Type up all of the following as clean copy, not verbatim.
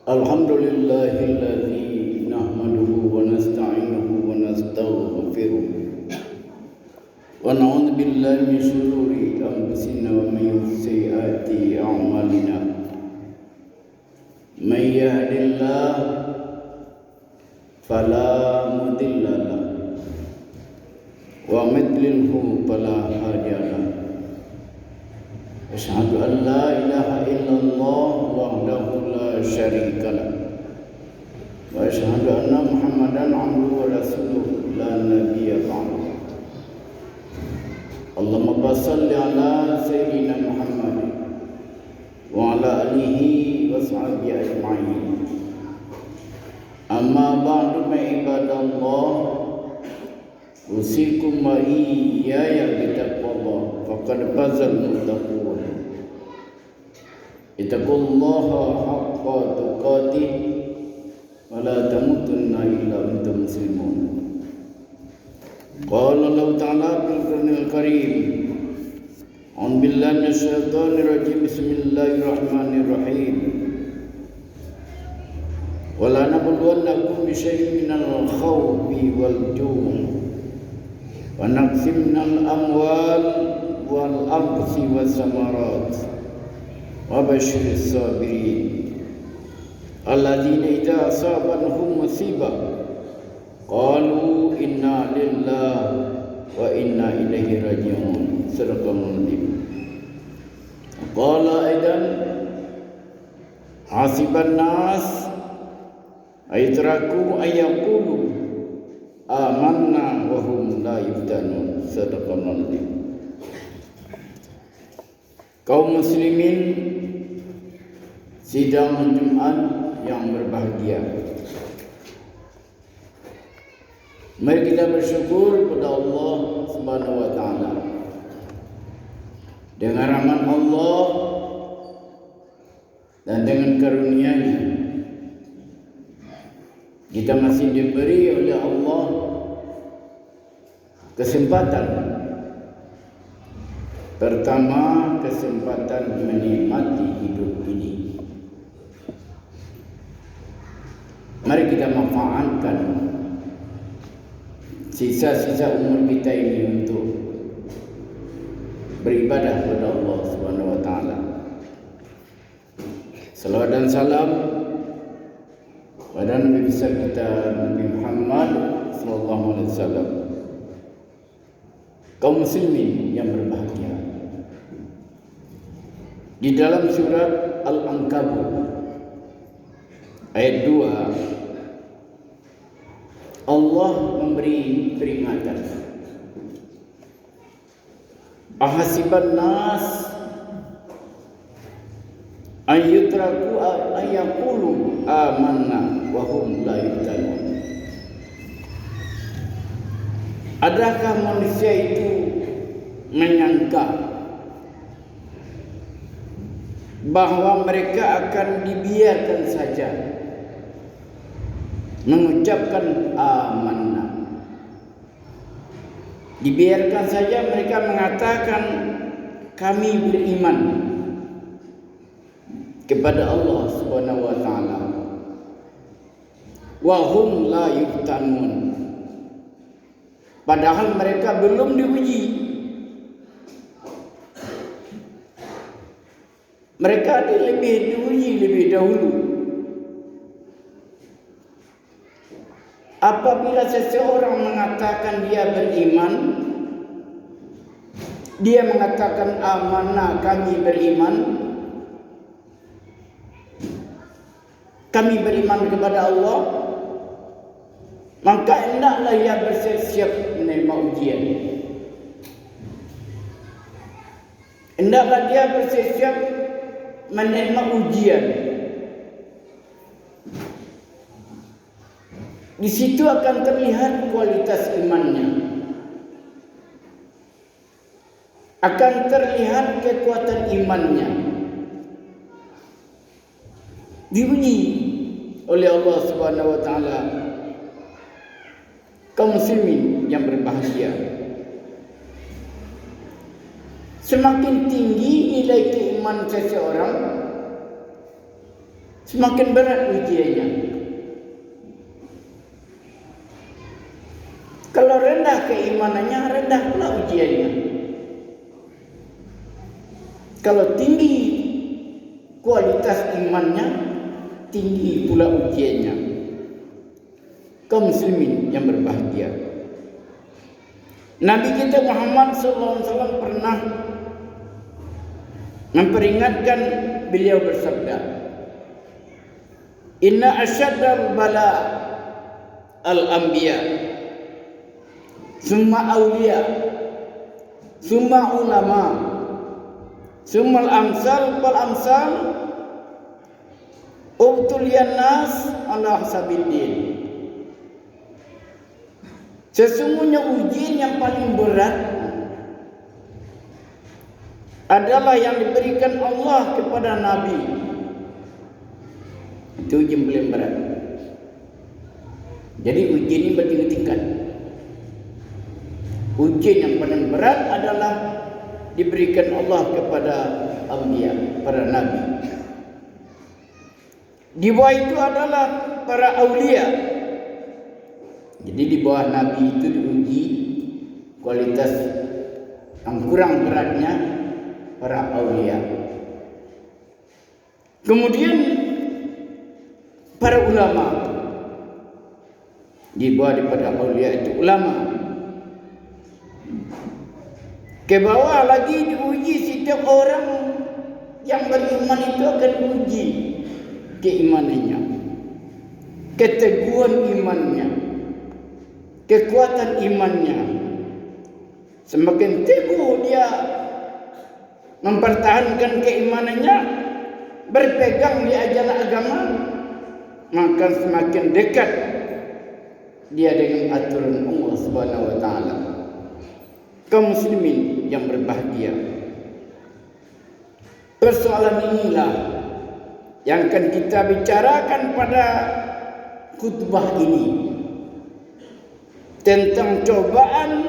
Alhamdulillahilladzi nahmaduhu wa nasta'inuhu wa nastaghfiruh wa na'udzu billahi min shururi anfusina wa min sayyiati a'malina. May yahdihillahu fala mudilla lahu wa may yudlilhu fala hadiya lahu. Asyhadu an la ilaha illallah wahdahu la syarika lah wa asyhadu anna Muhammadan abduhu wa rasuluh la nabiyya ba'dahu. Allahumma shalli ala sayyidina Muhammad wa ala alihi wa sahbihi ajma'in. Amma ba'du fa ibadallah, usikum wa iyaya bitaqwallah faqad fazal muttaqun. Ittaqullaha haqqa tuqatih wa la tamutunna illa wa antum muslimun. Qala Allah Ta'ala fil Qur'anil Karim, a'udzu billahi minasy syaithanir rajim, bismillahirrahmanirrahim. Wa la nabluwannakum bi syai'in minal khawfi wal ju'i wa naqsim minal amwal wal anfusi was samarat wa basyiris sabirin alladzina idza asabatuhum musibah qalu inna lillahi wa inna ilaihi raji'un. Sadaqallahul adzim. Qala aidan hasiban nas aytraku ayaqulu amanna wa hum la yuftanun. Sadaqallahul adzim. Kaum muslimin sidang Jumat yang berbahagia, mari kita bersyukur kepada Allah Subhanahu wa taala. Dengan rahmat Allah dan dengan karunia-Nya, kita masih diberi oleh Allah kesempatan. Pertama, kesempatan menikmati hidup ini. Mari kita manfaatkan sisa-sisa umur kita ini untuk beribadah kepada Allah Subhanahu wa taala. Salawat dan salam kepada Nabi besar kita Nabi Muhammad sallallahu alaihi wasallam. Kaum muslimin yang berbahagia, di dalam surat Al-Ankabut ayat 2, Allah memberi peringatan. Ahasiban nas ayyutraku ayyaqulu amanna wa hum la yuftanun. Adakah manusia itu menyangka bahwa mereka akan dibiarkan saja mengucapkan amanah, dibiarkan saja mereka mengatakan kami beriman kepada Allah Subhanahu wa taala, wa hum la yuftanun, padahal mereka belum diuji. Mereka diuji lebih dahulu. Apabila seseorang mengatakan dia beriman, dia mengatakan amanah, kami beriman, kami beriman kepada Allah, maka hendaklah ia bersiap-siap menerima ujian. Hendaklah dia bersiap-siap menerima ujian. Di situ akan terlihat kualitas imannya. Akan terlihat kekuatan imannya. Diuji oleh Allah Subhanahu wa taala kaum muslimin yang berbahagia. Semakin tinggi nilai keimanan seseorang, semakin berat ujiannya. Kalau rendah keimanannya, rendah pula ujiannya. Kalau tinggi kualitas imannya, tinggi pula ujiannya. Kaum muslimin yang berbahagia. Nabi kita Muhammad SAW pernah memperingatkan, beliau bersabda, "Inna asyaddal bala al-anbiya, summa awliya, summa ulama, summa al-amsal fal-amsal, ubtuliyan nas ala hasabiddin." Sesungguhnya ujian yang paling berat adalah yang diberikan Allah kepada Nabi. Itu ujian paling berat. Jadi ujian ini bertingkat-tingkat. Ujian yang paling berat adalah diberikan Allah kepada anbiya, para nabi. Di bawah itu adalah para aulia. Jadi di bawah nabi itu diuji kualitas yang kurang beratnya para aulia. Kemudian para ulama. Di bawah daripada aulia itu ulama. Ke bawah lagi diuji setiap orang yang beriman itu akan diuji keimanannya, keteguhan imannya, kekuatan imannya. Semakin teguh dia mempertahankan keimanannya, berpegang di ajaran agama, maka semakin dekat dia dengan aturan Allah Subhanahu wa taala. Kaum muslimin yang berbahagia, persoalan inilah yang akan kita bicarakan pada khutbah ini, tentang cobaan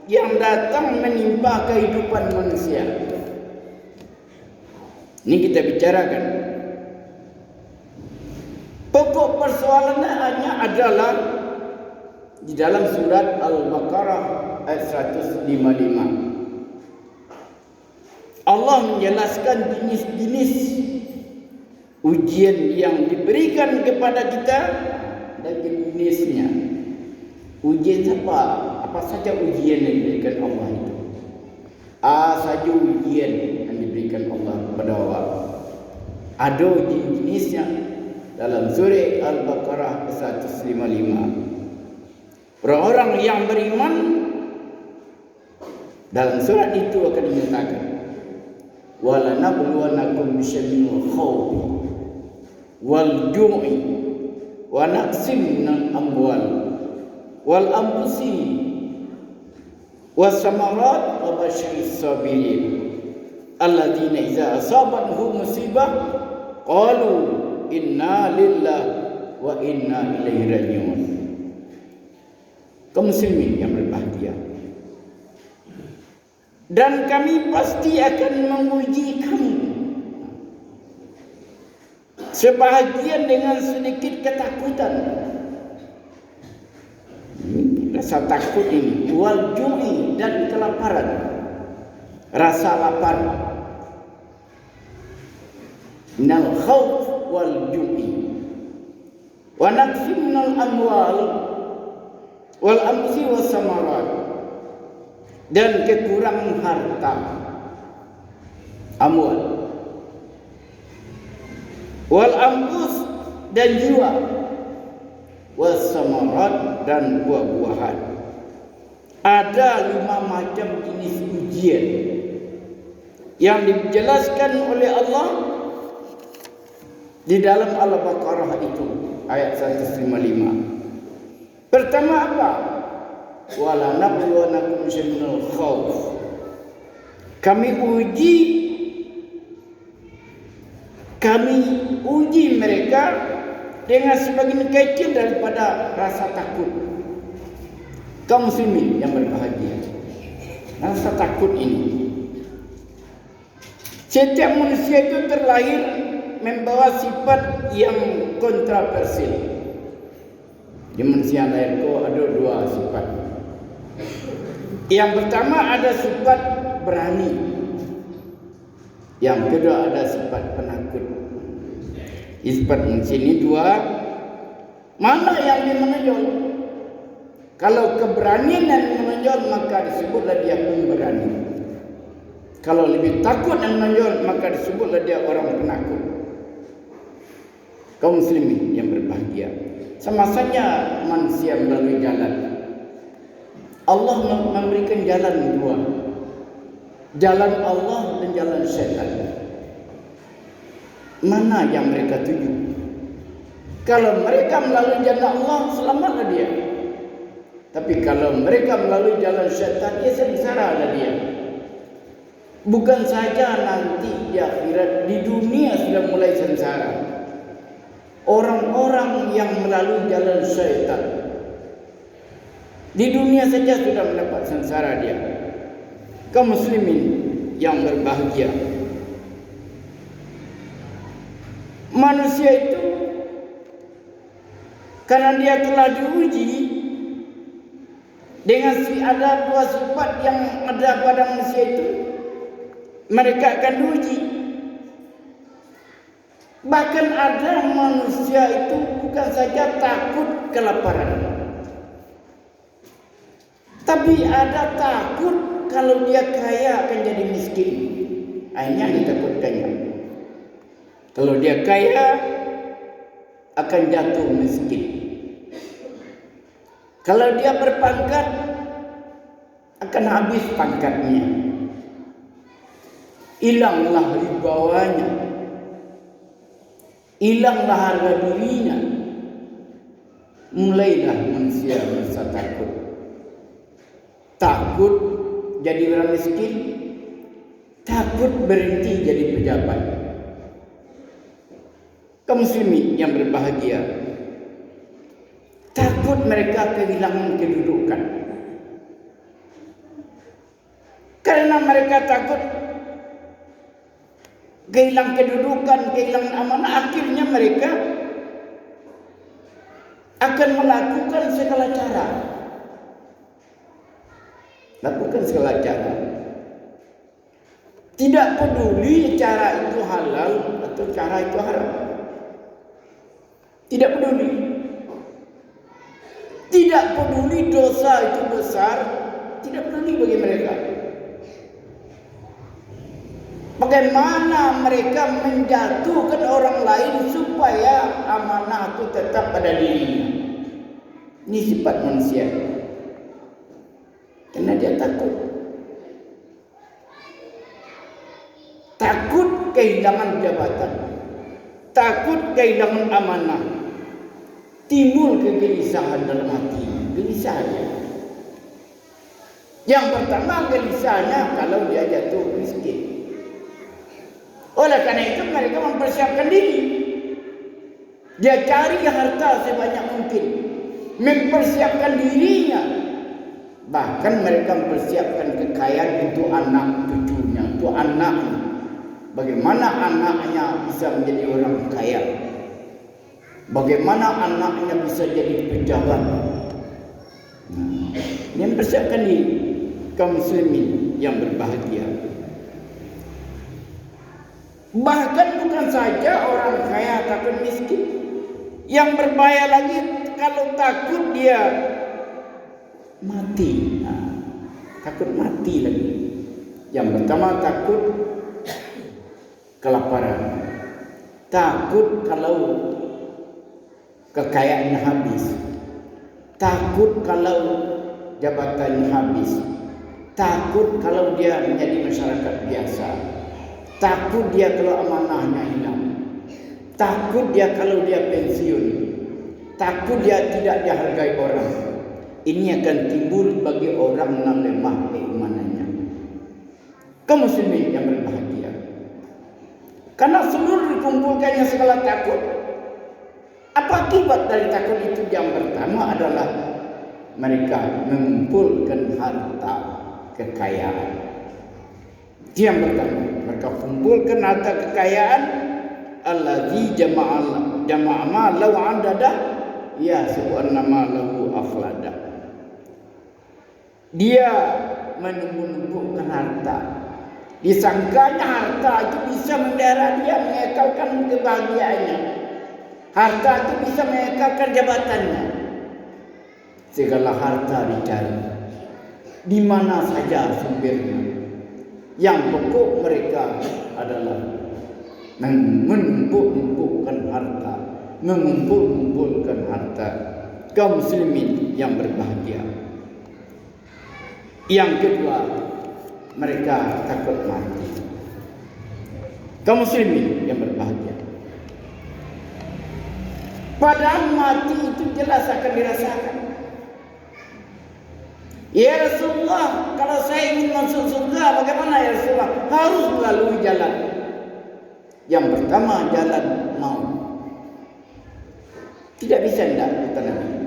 yang datang menimpa kehidupan manusia. Ini kita bicarakan. Pokok persoalannya hanya adalah di dalam surat Al-Baqarah ayat 155. Allah menjelaskan jenis-jenis ujian yang diberikan kepada kita dan jenisnya. Ujian apa? Apa saja ujian yang diberikan Allah itu? Saja ujian yang diberikan Allah kepada Allah. Ada jenis-jenisnya dalam surah Al-Baqarah 155. Orang-orang yang beriman dalam surat itu akan dinyatakan, "Wala nabluwannakum bisyai'in khawfi wal ju'i wa naqsim minal amwal wal anfusi was samarat wa basyyiris sabirin alladzina idza asabatuhum musibah qalu inna lillahi wa inna ilaihi raji'un." Kaum muslimin yang berbahagia, dan kami pasti akan menguji kamu sebahagian dengan sedikit ketakutan. Rasa takut ini, wal ju'i, dan kelaparan, rasa lapar. Minal khawf wal ju'i wa naqsi minal amwal wal anfusi was samarat, dan kekurangan harta, amwal, wal anfus, dan jiwa, was samarat, dan buah-buahan. Ada 5 macam jenis ujian yang dijelaskan oleh Allah di dalam Al-Baqarah itu ayat 155. Pertama apa? Wala nabluwanakum minal khauf. Kami uji mereka dengan sebagian kecil daripada rasa takut. Kaum muslimin yang berbahagia, rasa takut ini, setiap manusia itu terlahir membawa sifat yang kontroversial. Di manusia lahir itu ada dua sifat. Yang pertama ada sifat berani. Yang kedua ada sifat penakut. Sifat manusia ini dua. Mana yang menonjol? Kalau keberanian yang menonjol maka disebutlah dia pemberani. Kalau lebih takut yang menonjol maka disebutlah dia orang penakut. Kaum muslimin yang berbahagia, semasanya manusia melalui jalan, Allah memberikan jalan dua, jalan Allah dan jalan syaitan. Mana yang mereka tuju? Kalau mereka melalui jalan Allah, selamatlah dia. Tapi kalau mereka melalui jalan syaitan, dia sengsara lah dia. Bukan saja nanti di akhirat, di dunia sudah mulai sengsara. Orang-orang yang melalui jalan syaitan di dunia saja sudah mendapat sengsara dia. Kaum muslimin yang berbahagia, manusia itu karena dia telah diuji dengan ada dua sifat yang ada pada manusia itu, mereka akan diuji. Bahkan ada manusia itu bukan saja takut kelaparan, tapi ada takut kalau dia kaya akan jadi miskin. Hanya ditakutkannya. Kalau dia kaya akan jatuh miskin. Kalau dia berpangkat akan habis pangkatnya. Hilanglah wibawanya. Hilanglah harga dirinya. Mulailah manusia merasa takut. Takut jadi orang miskin, takut berhenti jadi pejabat. Kaum muslimin yang berbahagia, takut mereka kehilangan kedudukan. Karena mereka takut kehilangan kedudukan, kehilangan amanah, akhirnya mereka akan melakukan segala cara. Lakukan segala cara. Tidak peduli cara itu halal atau cara itu haram. Tidak peduli. Tidak peduli dosa itu besar, tidak peduli bagi mereka. Bagaimana mereka menjatuhkan orang lain supaya amanah itu tetap pada dirinya. Ini sifat manusia. Karena dia takut. Takut kehilangan jabatan. Takut kehilangan amanah. Timbul kegelisahan dalam hati. Gelisahnya. Yang pertama gelisahnya kalau dia jatuh miskin. Oleh karena itu mereka mempersiapkan diri. Dia cari harta sebanyak mungkin. Mempersiapkan dirinya. Bahkan mereka mempersiapkan kekayaan untuk anak cucunya, untuk anaknya. Bagaimana anaknya bisa menjadi orang kaya? Bagaimana anaknya bisa jadi pejabat? Ini mempersiapkan diri kaum muslimin yang berbahagia. Bahkan bukan saja orang kaya takut miskin. Yang berbahaya lagi kalau takut dia mati. Takut mati lagi. Yang pertama takut kelaparan. Takut kalau kekayaannya habis. Takut kalau jabatannya habis. Takut kalau dia menjadi masyarakat biasa. Takut dia kalau amanahnya hilang. Takut dia kalau dia pensiun. takut dia tidak dihargai orang. Ini akan timbul bagi orang yang lemah keimanannya. Kaum muslimin yang berbahagia, karena seluruh dikumpulkannya segala takut. Apa akibat dari takut itu? Yang pertama adalah mereka mengumpulkan harta kekayaan. Yang pertama, mereka kumpulkan harta kekayaan. Allazi jama'a malahu adada ya subhanallah malahu akhlada. Dia menumpukkan harta. Disangkanya harta itu bisa mendera dia, mengekalkan kebahagiaannya. Harta itu bisa mengekalkan jabatannya. Segala harta dicari, di mana saja sumbernya. Yang pokok mereka adalah menumpuk-numpukkan harta, mengumpul-kumpulkan harta. Kaum muslimin yang berbahagia. Yang kedua, mereka takut mati. Kaum muslimin yang berbahagia, padahal mati itu jelas akan dirasakan. Ya Rasulullah, kalau saya ingin masuk surga, bagaimana ya Rasulullah? Harus melalui jalan. Yang pertama, jalan maut. Tidak bisa tidak, kata Nabi.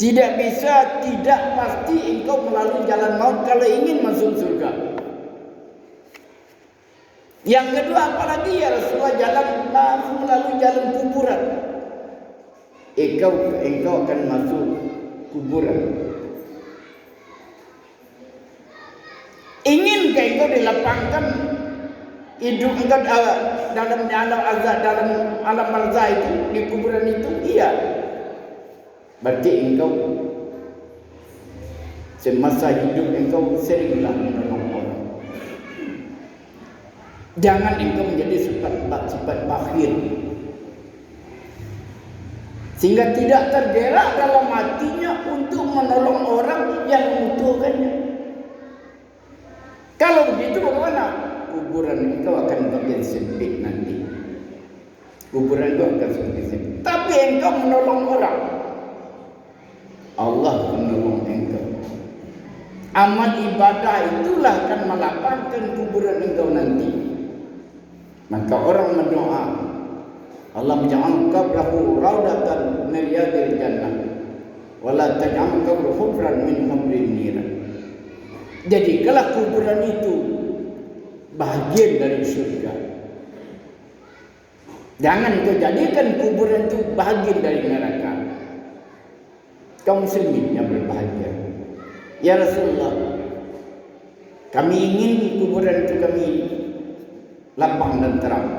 Tidak bisa, tidak pasti engkau melalui jalan maut kalau ingin masuk surga. Yang kedua, apalagi ya Rasulullah, jalan melalui jalan kuburan. Engkau akan masuk kuburan. Inginkah engkau dilapangkan hidup engkau dalam alam barzah itu, di kuburan itu? Iya. Berarti engkau semasa hidup engkau seringlah menolong orang. Jangan engkau menjadi sifat bakhil, sehingga tidak tergerak dalam hatinya untuk menolong orang yang membutuhkannya. Kalau begitu bagaimana? Kuburan engkau akan makin sempit nanti. Kuburan engkau akan semakin sempit. Tapi engkau menolong orang, Allah menolong engkau. Amal ibadah itulah akan melapangkan kuburan engkau nanti. Maka orang berdoa, Allah menja'al qabrahu raudatan min riyadil jannah wa la taj'al qabrahu hufran min hufrin niran. Jadi kalau kuburan itu bahagian dari surga, jangan kau jadikan kuburan itu bahagian dari neraka. Kaum muslimin yang berbahagia, ya Rasulullah, kami ingin kuburan itu kami lapang dan terang.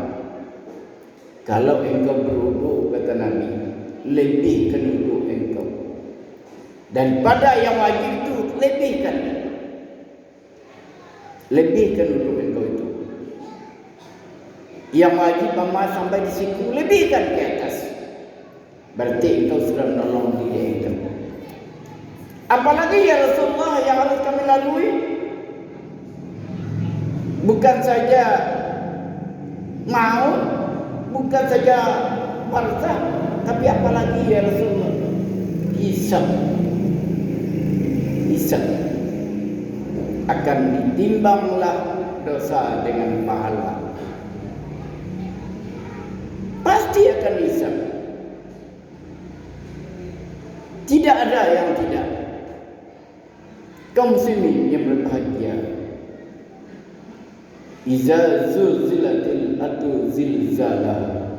Kalau engkau berwudu, kata Nabi, lebihkan wudu engkau, dan pada yang wajib itu lebihkan wudu engkau itu. Yang wajib sampai di siku, lebihkan ke atas. Berarti engkau sudah menolong diri engkau. Apalagi ya Rasulullah yang harus kami lalui? Bukan saja maut, bukan saja barzah, tapi apalagi ya Rasulullah? Hisab. Akan ditimbanglah dosa dengan pahala. Pasti akan hisab. Tidak ada yang tidak. Kaum muslimin yang berbahagia, iza zulzilatil ardu zilzalaha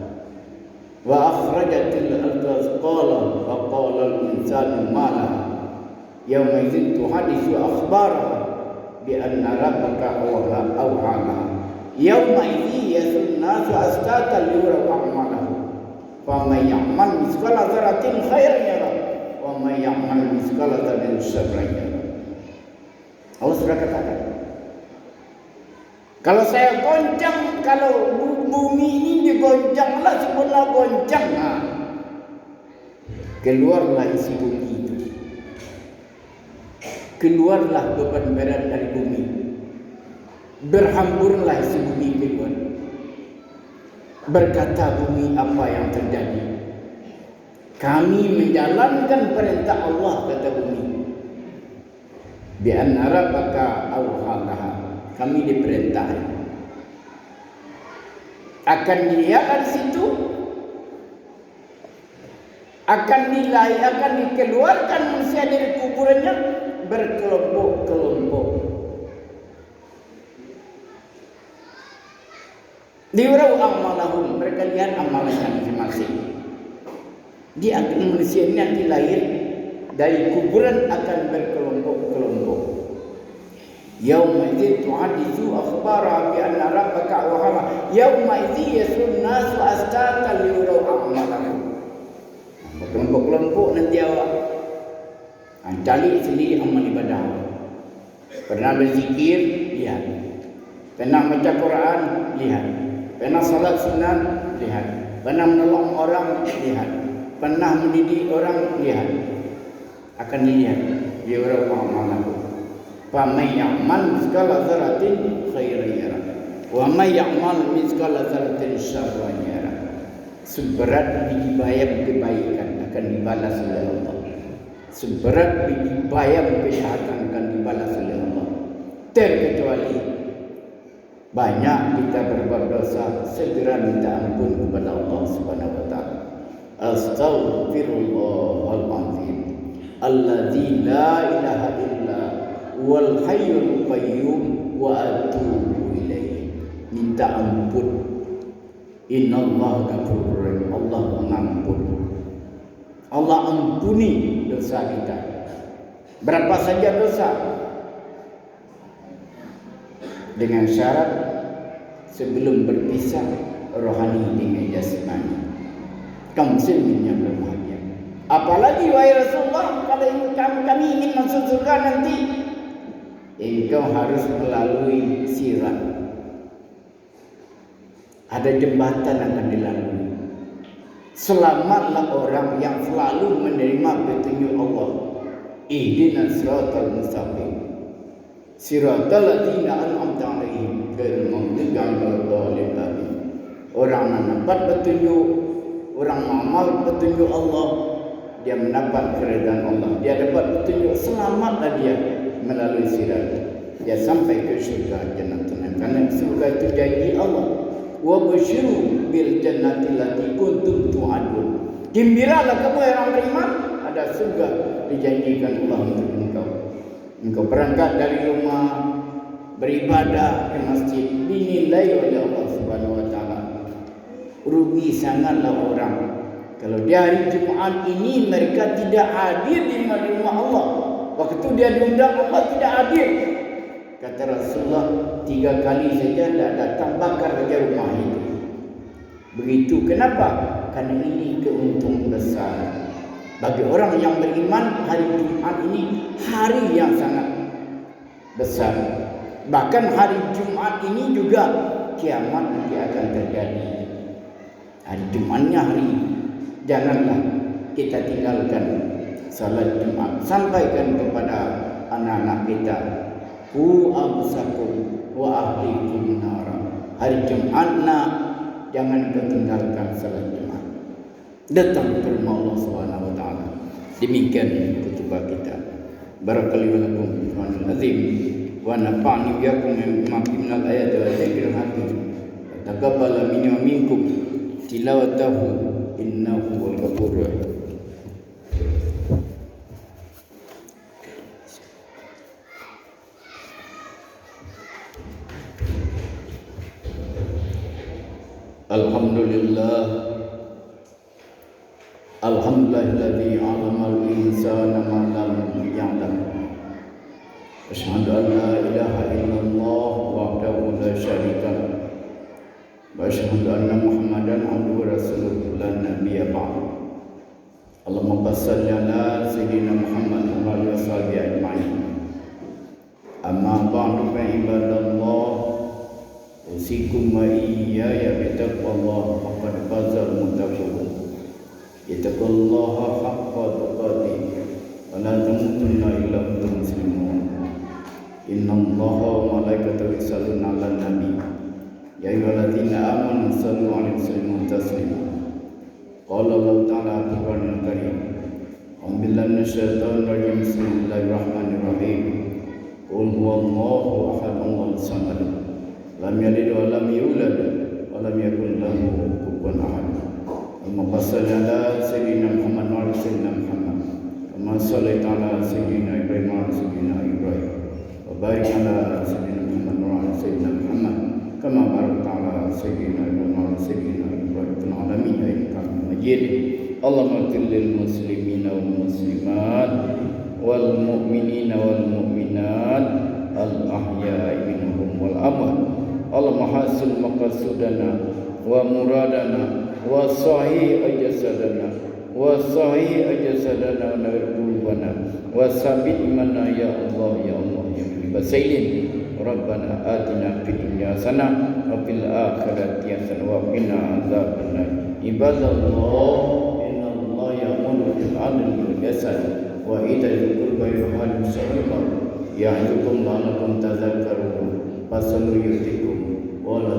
wa akhrajatil ardu athqalaha wa qala al-insanu ma laha yawma idzin tuhaditsu akhbaraha bi anna rabbaka awhalaha yawma idzi yasun nasu astata liyura a'malahum faman ya'mal mithqala dzarratin khairan yarah wa man ya'mal mithqala dzarratin syarran yarah. Allah sudah katakan, kalau saya goncang, kalau bumi ini digoncanglah sebelah goncang, keluarlah isi bumi itu, keluarlah beban berat dari bumi, berhamburlah isi bumi keluar. Berkata bumi, apa yang terjadi? Kami menjalankan perintah Allah, kata bumi. Bi anna rabbaka awhalaha. Kami diperintahkan. Akan dilihat di situ, akan dikeluarkan manusia dari kuburannya berkelompok-kelompok. Diurau amalahum, mereka lihat amalannya masing-masing. Dia akan manusia ini nanti lahir dari kuburan akan berkelompok-kelompok. Yauma idzin tuhaditsu akhbara bi anna rabbaka awhala. Yauma idzin yasun nasu astaqal liurau amalahum. Berkelompok-kelompok nanti awak cari sendiri amal ibadah. Pernah berzikir, lihat. Pernah baca Quran, lihat. Pernah salat sunat, lihat. Pernah menolong orang, lihat. Pernah mendidik orang, lihat. Akan dilihat di orang amalanku. Fa may ya'mal mithqala dzarratin khairan yarah. Wa may ya'mal mithqala dzarratin syarran yarah. Seberat biji bayam kebaikan akan dibalas oleh Allah. Seberat biji bayam kejahatan akan dibalas oleh Allah. Terkecuali banyak kita berbuat dosa, segera minta ampun kepada Allah Subhanahu wa taala. Astaghfirullahal azim alladzi la ilaha illa wal hayyul qayyum wa atubu ilaihi. Minta ampun. Innallaha ghafurur rahim. Allah mengampun. Allah ampuni dosa kita. Berapa saja dosa, dengan syarat sebelum berpisah rohani dengan jasmani. Kaum muslimin yang berbahagia. Apalagi wahai Rasulullah, kalau kami ingin masuk surga nanti, engkau harus melalui sirat. Ada jembatan akan dilalui. Selamatlah orang yang selalu menerima petunjuk Allah. Ihdinas siratal mustaqim. Siratal ladzina an'amta 'alaihim ghairil maghdubi 'alaihim waladdallin. Orang yang dapat petunjuk, orang mengamal petunjuk Allah, dia mendapat keridhaan Allah. Dia dapat petunjuk, selamatlah dia melalui sirat. Dia sampai ke surga jannatul na'im. Karena surga itu janji Allah. Wa basyiru bil jannati allati kuntum tu'adun. Gembiralah kamu yang beriman, ada surga dijanjikan Allah untuk engkau. Engkau berangkat dari rumah beribadah ke masjid, dinilai oleh Allah Subhanahu wa taala. Rugi sangatlah orang kalau di hari Jumat ini mereka tidak hadir di rumah Allah. Waktu dia diundang Allah tidak hadir. Kata Rasulullah, 3 kali saja tidak datang, bakar saja rumah itu. Begitu. Kenapa? Karena ini keuntungan besar. Bagi orang yang beriman, hari Jumat ini hari yang sangat besar. Bahkan hari Jumat ini juga kiamat nanti akan terjadi. Hari Jumatnya hari ini. Janganlah kita tinggalkan salat Jumat. Sampaikan kepada anak-anak kita, ku anfusakum wa ahlikum nara. Hari Jumat nak, jangan ketinggalkan salat Jumat. Datang ke rumah Allah Subhanahu wa taala. Demikian khutbah kita. Barakallahu lakum fi Qur'anil azim wa nafa'ani biyakum bima fihi minal ayati wa dzikril hakim. Taqabbal minni wa minkum tilawatahu innahu huwal ghafurur rahim. Alhamdulillah, alhamdulillahilladzi 'alamal insana ma lam ya'lam. Asyhadu an la ilaha illallah wahdahu la syarika lah. Wa asyhadu anna Muhammadan 'abduhu wa rasuluhu la nabiyya ba'd. Allahumma shalli ala sayyidina Muhammad wa ala alihi washabihi ajma'in. Amma ba'du fa ibadallah, usikum wa iyaya bitaqwallah faqad fazal muttaqun. Ittaqullaha haqqa tuqatih wa la tamutunna illa wa antum muslimun. Innallaha wa malaikatahu yusholluna 'alan nabi. Ya ayyuhalladzina amanu shallu 'alaihi wa sallimu taslima. Qala Allah Ta'ala Al-Quran Al-Karim. A'udzubillahi minasyaitonir rajim. Bismillahirrahmanirrahim. Qul huwallahu ahad Allahus samad. Lam yalid wa lam yulad wa lam yakul lahu kufuwan ahad. Allahumma shalli ala sayyidina Muhammad wa ala sayyidina Muhammad. Kama shallaita ala sayyidina Ibrahim wa ala sayyidina Ibrahim. Wa barik ala sayyidina Muhammad wa ala sayyidina Muhammad. Kama barakta ala sayyidina Ibrahim wa ala sayyidina Ibrahim fil alamin innaka Hamidum Majid. Allahumma ighfir lil muslimina wal muslimat wal mu'minina wal mu'minat al ahya'i minhum wal amwat. Allahumma hasil maqsadana wa muradana wa sahih jasadana wa sahih jasadana wa nawir qulubana wa sabit imana ya Allah ya Allah ya basailin. Rabbana atina fid dunya hasanah wa fil akhirati hasanah wa qina adzabannar. Ibadallah, innallaha ya'muru bil 'adli wal ihsani wa ita'i dzil qurba wa yanha 'anil fahsya'i wal munkar ya'idukum la'allakum tadhakkarun. Fasallu yutikum wa la